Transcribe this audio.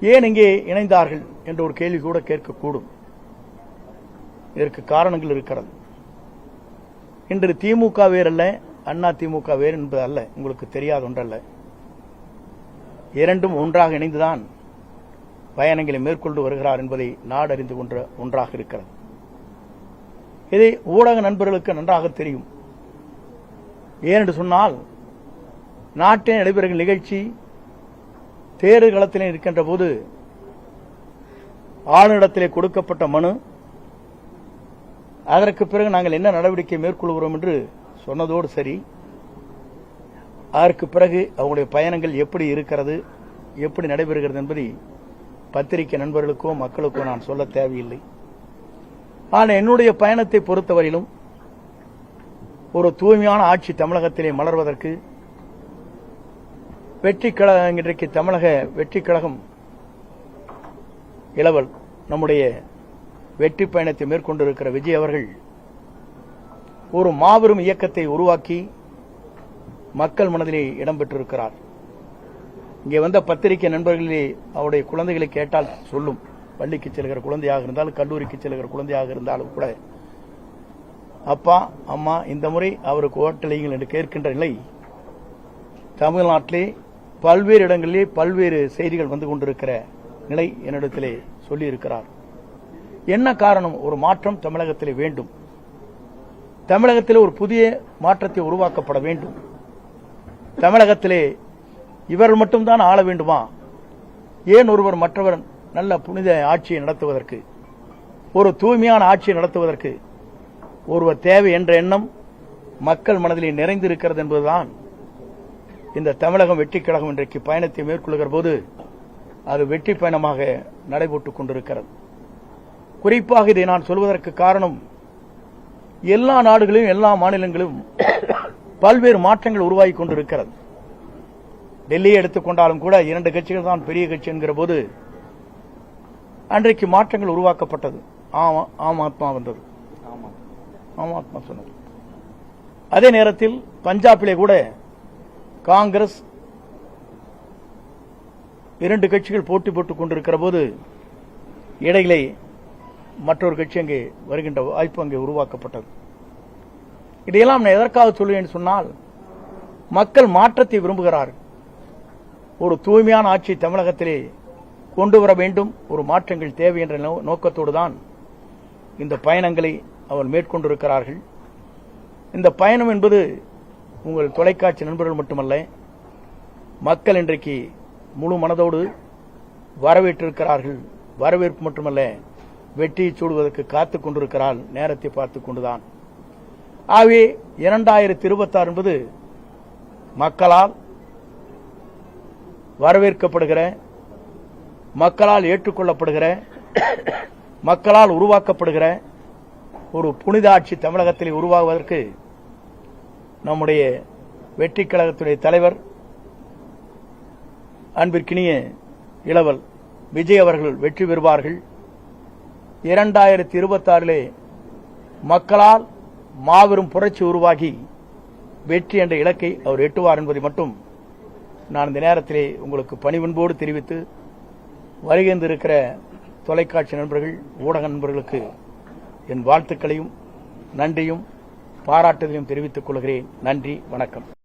ஏன் இங்கே இணைந்தார்கள் என்ற ஒரு கேள்வி கூட கேட்கக்கூடும். இதற்கு காரணங்கள் இருக்கிறது. இன்று திமுக வேறல்ல, அண்ணா திமுக வேறு என்பது அல்ல, உங்களுக்கு தெரியாத ஒன்றல்ல. இரண்டும் ஒன்றாக இணைந்துதான் பயணங்களை மேற்கொண்டு வருகிறார் என்பதை நாடு அறிந்து கொண்ட ஒன்றாக இருக்கிறது. இதை ஊடக நண்பர்களுக்கு நன்றாக தெரியும். ஏனென்று சொன்னால், நாட்டில் நடைபெறுகிற நிகழ்ச்சி தேர்தல் களத்திலே இருக்கின்ற போது ஆளுநரிடத்திலே கொடுக்கப்பட்ட மனு, அதற்கு பிறகு நாங்கள் என்ன நடவடிக்கை மேற்கொள்கிறோம் என்று சொன்னதோடு சரி, அதற்கு பிறகு அவங்களுடைய பயணங்கள் எப்படி இருக்கிறது, எப்படி நடைபெறுகிறது என்பதை பத்திரிகை நண்பர்களுக்கோ மக்களுக்கோ நான் சொல்ல தேவையில்லை. ஆனால் என்னுடைய பயணத்தை பொறுத்தவரையிலும் ஒரு தூய்மையான ஆட்சி தமிழகத்திலே மலர்வதற்கு வெற்றி கழகம், இன்றைக்கு தமிழக வெற்றி கழகம் இளவல் நம்முடைய வெற்றி பயணத்தை மேற்கொண்டிருக்கிற விஜய் அவர்கள் ஒரு மாபெரும் இயக்கத்தை உருவாக்கி மக்கள் மனதிலே இடம்பெற்றிருக்கிறார். இங்கே வந்த பத்திரிகை நண்பர்களே அவருடைய குழந்தைகளை கேட்டால் சொல்லும். பள்ளிக்கு செல்கிற குழந்தையாக இருந்தாலும், கல்லூரிக்கு செல்கிற குழந்தையாக இருந்தாலும் கூட, அப்பா அம்மா இந்த முறை அவருக்கு ஓட்டளியுங்கள் என்று கேட்கின்ற நிலை தமிழ்நாட்டிலே பல்வேறு இடங்களிலே பல்வேறு செய்திகள் வந்து கொண்டிருக்கிற நிலை என்னிடத்திலே சொல்லியிருக்கிறார். என்ன காரணம்? ஒரு மாற்றம் தமிழகத்திலே வேண்டும். தமிழகத்திலே ஒரு புதிய மாற்றத்தை உருவாக்கப்பட வேண்டும். தமிழகத்திலே இவர்கள் மட்டும்தான் ஆள வேண்டுமா? ஏன் ஒருவர் மற்றவர் நல்ல புனித ஆட்சியை நடத்துவதற்கு, ஒரு தூய்மையான ஆட்சியை நடத்துவதற்கு ஒருவர் தேவை என்ற எண்ணம் மக்கள் மனதிலே நிறைந்திருக்கிறது என்பதுதான் இந்த தமிழகம் வெற்றி கழகம் இன்றைக்கு பயணத்தை மேற்கொள்கிற போது அது வெற்றி பயணமாக நடைபெற்றுக் கொண்டிருக்கிறது. குறிப்பாக இதை நான் சொல்வதற்கு காரணம், எல்லா நாடுகளிலும் எல்லா மாநிலங்களிலும் பல்வேறு மாற்றங்கள் உருவாகி கொண்டிருக்கிறது. டெல்லியை எடுத்துக்கொண்டாலும் கூட 2 கட்சிகள் தான் பெரிய கட்சி என்கிற போது அன்றைக்கு மாற்றங்கள் உருவாக்கப்பட்டது. ஆம் ஆத்மா வந்தது, ஆம் ஆத்மா சொன்னது. அதே நேரத்தில் பஞ்சாபிலே கூட காங்கிரஸ் 2 கட்சிகள் போட்டி போட்டுக் கொண்டிருக்கிற போது இடையிலே மற்றொரு கட்சி அங்கே வருகின்ற வாய்ப்பு அங்கே உருவாக்கப்பட்டது. இதையெல்லாம் நான் எதற்காக சொல்லுவேன் சொன்னால், மக்கள் மாற்றத்தை விரும்புகிறார்கள். ஒரு தூய்மையான ஆட்சி தமிழகத்திலே கொண்டு வர வேண்டும், ஒரு மாற்றங்கள் தேவை என்ற நோக்கத்தோடு தான் இந்த பயணங்களை அவர் மேற்கொண்டிருக்கிறார்கள். இந்த பயணம் என்பது உங்கள் தொலைக்காட்சி நண்பர்கள் மட்டுமல்ல, மக்கள் இன்றைக்கு முழு மனதோடு வரவேற்றிருக்கிறார்கள். வரவேற்பு மட்டுமல்ல, வெற்றியை சூடுவதற்கு காத்துக் கொண்டிருக்கிறார், நேரத்தை பார்த்துக் கொண்டுதான். ஆகவே 2026 என்பது மக்களால் வரவேற்கப்படுகிற, மக்களால் ஏற்றுக்கொள்ளப்படுகிற, மக்களால் உருவாக்கப்படுகிற ஒரு புனித ஆட்சி தமிழகத்தில் உருவாகுவதற்கு நம்முடைய வெற்றி கழகத்துடைய தலைவர் அன்பிற்கினிய இளவல் விஜய் அவர்கள் வெற்றி பெறுவார்கள். 2026 மக்களால் மாபெரும் புரட்சி உருவாகி வெற்றி என்ற இலக்கை அவர் எட்டுவார் என்பதை மட்டும் நான் இந்த நேரத்திலே உங்களுக்கு பணிவன்போடு தெரிவித்து, வருகின்றிருக்கிற தொலைக்காட்சி நண்பர்கள், ஊடக நண்பர்களுக்கு என் வாழ்த்துக்களையும் நன்றியும் பாராட்டுதலையும் தெரிவித்துக் கொள்கிறேன். நன்றி, வணக்கம்.